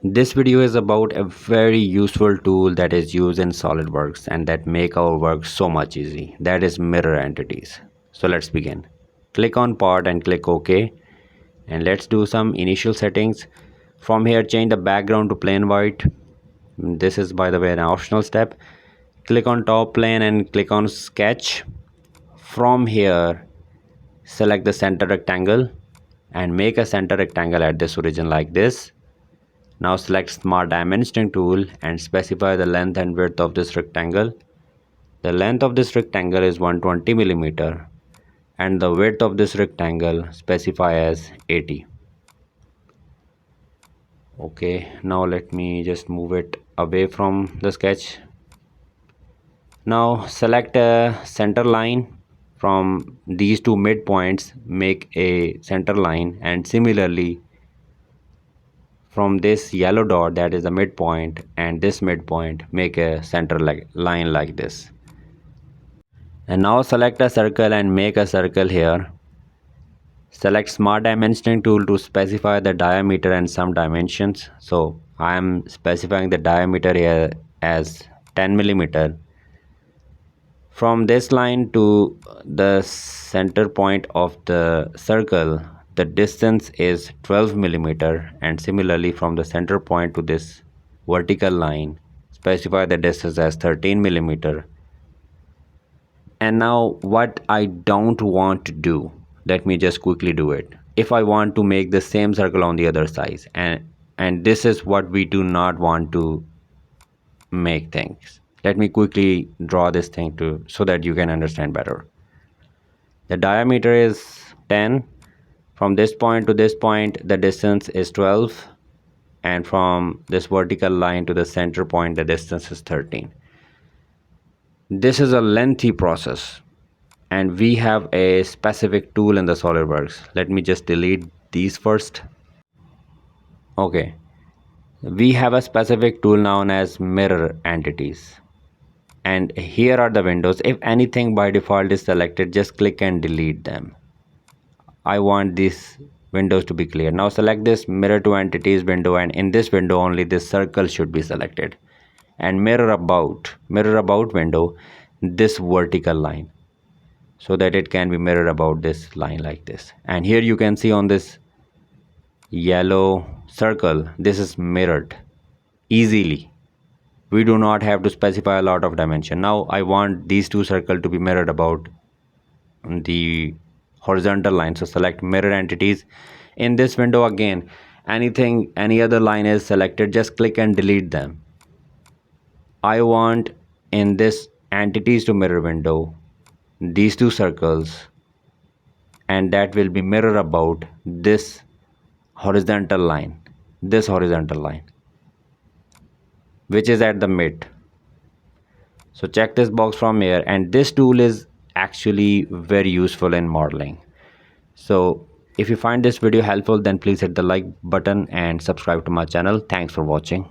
This video is about a very useful tool that is used in SOLIDWORKS and that make our work so much easy. That is mirror entities. So let's begin. Click on part and click OK. And let's do some initial settings. From here, change the background to plain white. This is, by the way, an optional step. Click on top plane and click on sketch. From here, select the center rectangle and make a center rectangle at this origin like this. Now select Smart Dimensioning tool and specify the length and width of this rectangle. The length of this rectangle is 120 millimeter and the width of this rectangle specify as 80. Okay, now let me just move it away from the sketch. Now select a center line. From these two midpoints, make a center line, and similarly from this yellow dot, that is the midpoint, and this midpoint, make a center line like this. And now select a circle and make a circle here. Select Smart Dimensioning tool to specify the diameter and some dimensions. So I am specifying the diameter here as 10 millimeter. From this line to the center point of the circle, the distance is 12 millimeter, and similarly from the center point to this vertical line, specify the distance as 13 millimeter. And now what I don't want to do, let me just quickly do it. If I want to make the same circle on the other side, and this is what we do not want to make things. Let me quickly draw this thing so that you can understand better. The diameter is 10. From this point to this point, the distance is 12. And from this vertical line to the center point, the distance is 13. This is a lengthy process. And we have a specific tool in the SOLIDWORKS. Let me just delete these first. Okay. We have a specific tool known as mirror entities. And here are the windows. If anything by default is selected, just click and delete them. I want these windows to be clear. Now select this mirror to entities window, and in this window only this circle should be selected. And mirror about window, this vertical line, so that it can be mirrored about this line like this. And here you can see on this yellow circle, this is mirrored easily. We do not have to specify a lot of dimension. Now I want these two circles to be mirrored about the horizontal line. So select mirror entities. In this window again, any other line is selected, just click and delete them. I want in this entities to mirror window these two circles, and that will be mirror about this horizontal line, which is at the mid. So check this box from here, and this tool is actually very useful in modeling. So if you find this video helpful, then please hit the like button and subscribe to my channel. Thanks for watching.